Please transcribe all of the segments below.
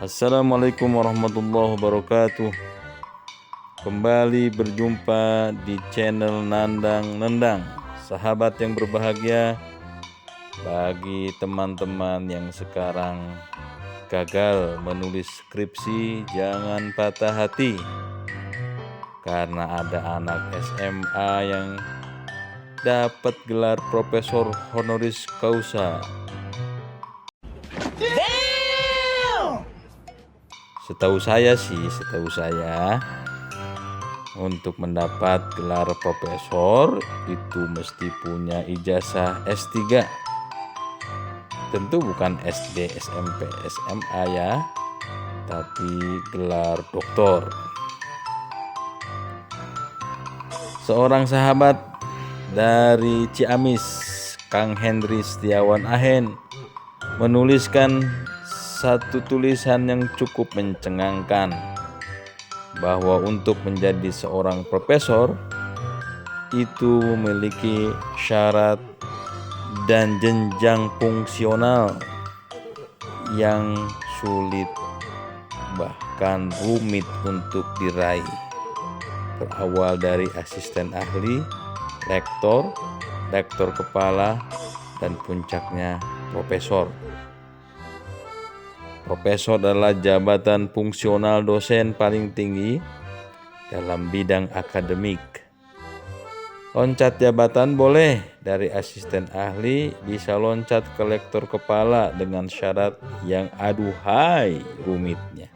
Assalamualaikum warahmatullahi wabarakatuh. Kembali berjumpa di channel Nandang Nendang. Sahabat yang berbahagia, bagi teman-teman yang sekarang gagal menulis skripsi, jangan patah hati. Karena ada anak SMA yang dapat gelar profesor honoris causa. Setahu saya untuk mendapat gelar profesor itu mesti punya ijazah S3. Tentu bukan SD, SMP, SMA ya, tapi gelar doktor. Seorang sahabat dari Ciamis, Kang Henry Setiawan Ahen, menuliskan satu tulisan yang cukup mencengangkan, bahwa untuk menjadi seorang profesor itu memiliki syarat dan jenjang fungsional yang sulit bahkan rumit untuk diraih, berawal dari asisten ahli, lektor, rektor kepala, dan puncaknya profesor. Profesor adalah jabatan fungsional dosen paling tinggi dalam bidang akademik. Loncat jabatan boleh, dari asisten ahli bisa loncat ke lektor kepala dengan syarat yang aduhai rumitnya.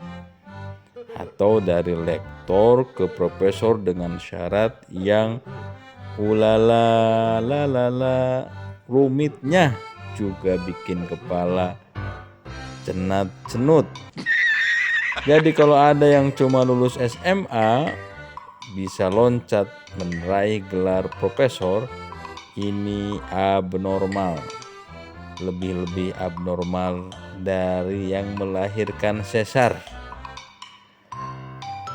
Atau dari lektor ke profesor dengan syarat yang ulala lalala rumitnya juga bikin kepala cenut. Jadi kalau ada yang cuma lulus SMA bisa loncat meraih gelar profesor, ini abnormal. Lebih abnormal dari yang melahirkan sesar.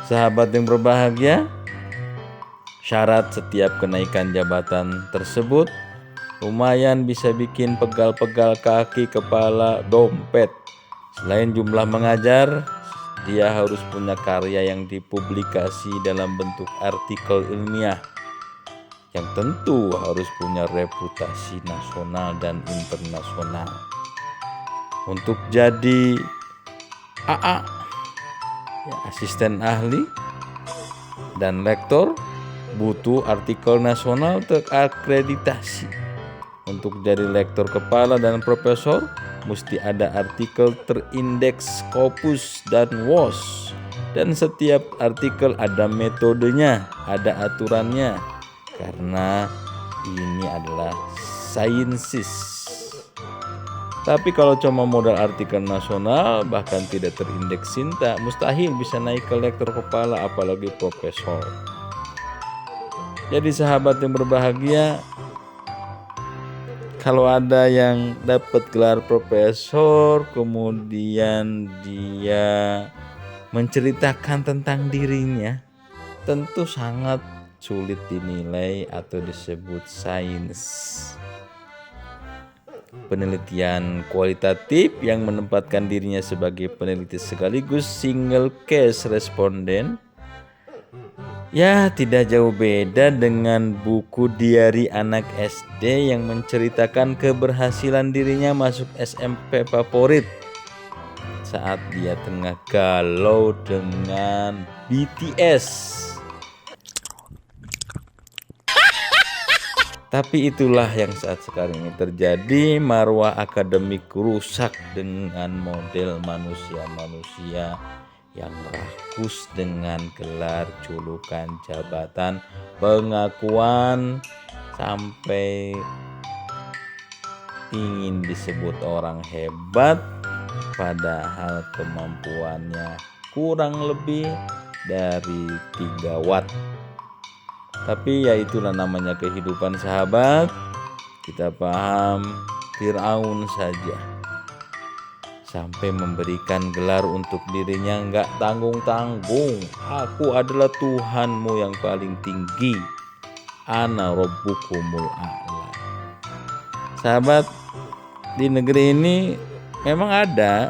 Sahabat yang berbahagia, syarat setiap kenaikan jabatan tersebut lumayan bisa bikin pegal-pegal kaki, kepala, dompet. Selain jumlah mengajar, dia harus punya karya yang dipublikasi dalam bentuk artikel ilmiah, yang tentu harus punya reputasi nasional dan internasional. Untuk jadi AA, ya, asisten ahli dan lektor, butuh artikel nasional terakreditasi. Untuk jadi lektor kepala dan profesor, mesti ada artikel terindeks Scopus dan WOS. Dan setiap artikel ada metodenya, ada aturannya. Karena ini adalah sainsis. Tapi kalau cuma modal artikel nasional, bahkan tidak terindeks Sinta, mustahil bisa naik ke lektor kepala, apalagi profesor. Jadi sahabat yang berbahagia, kalau ada yang dapat gelar profesor, kemudian dia menceritakan tentang dirinya, tentu sangat sulit dinilai atau disebut sains. Penelitian kualitatif yang menempatkan dirinya sebagai peneliti sekaligus single case responden, ya tidak jauh beda dengan buku diari anak SD yang menceritakan keberhasilan dirinya masuk SMP favorit saat dia tengah galau dengan BTS. Tapi itulah yang saat sekarang ini terjadi, marwah akademik rusak dengan model manusia-manusia yang rakus dengan gelar, julukan, jabatan, pengakuan, sampai ingin disebut orang hebat, padahal kemampuannya kurang lebih dari 3 watt. Tapi ya itulah namanya kehidupan sahabat. Kita paham Firaun saja sampai memberikan gelar untuk dirinya nggak tanggung-tanggung. Aku adalah Tuhanmu yang paling tinggi. Ana rabbukumul a'la. Sahabat, di negeri ini memang ada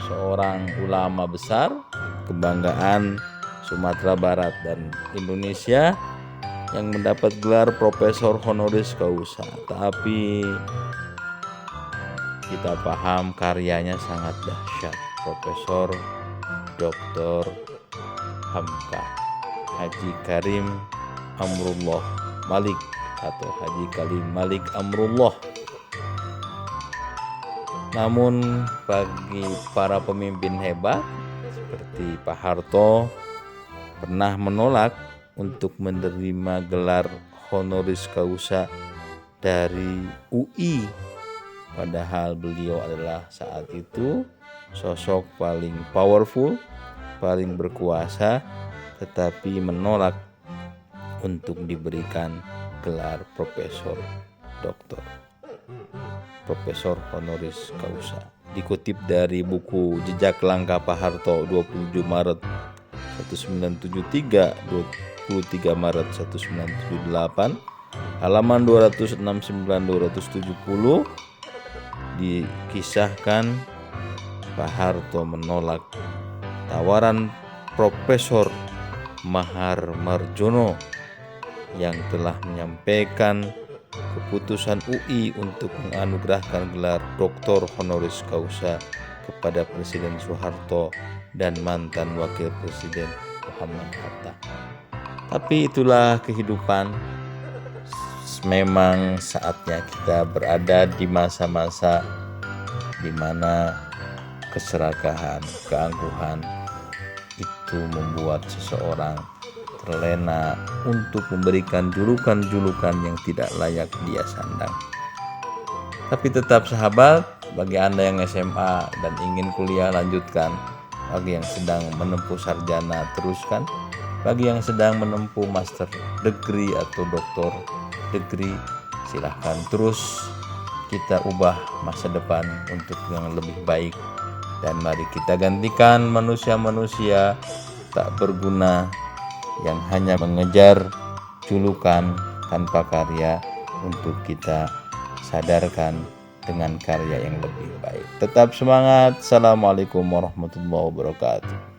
seorang ulama besar, kebanggaan Sumatera Barat dan Indonesia yang mendapat gelar Profesor Honoris Causa. Tapi kita paham karyanya sangat dahsyat. Profesor Dr. Hamka Haji Karim Amrullah Malik atau Haji Karim Malik Amrullah. Namun bagi para pemimpin hebat seperti Pak Harto pernah menolak untuk menerima gelar honoris causa dari UI, padahal beliau adalah saat itu sosok paling powerful, paling berkuasa, tetapi menolak untuk diberikan gelar profesor doktor, profesor honoris causa. Dikutip dari buku Jejak Langkah Pak Harto 27 Maret 1973, 23 Maret 1978, halaman 269-270 dikisahkan Pak Harto menolak tawaran Profesor Mahar Marjono yang telah menyampaikan keputusan UI untuk menganugerahkan gelar Doktor Honoris Causa kepada Presiden Soeharto dan mantan Wakil Presiden Muhammad Hatta. Tapi itulah kehidupan. Memang saatnya kita berada di masa-masa di mana keserakahan, keangkuhan itu membuat seseorang terlena untuk memberikan julukan-julukan yang tidak layak dia sandang. Tapi tetap sahabat, bagi Anda yang SMA dan ingin kuliah lanjutkan, bagi yang sedang menempuh sarjana teruskan, bagi yang sedang menempuh master degree atau doktor degree, silahkan terus kita ubah masa depan untuk yang lebih baik. Dan mari kita gantikan manusia-manusia tak berguna yang hanya mengejar julukan tanpa karya untuk kita sadarkan dengan karya yang lebih baik. Tetap semangat. Assalamualaikum warahmatullahi wabarakatuh.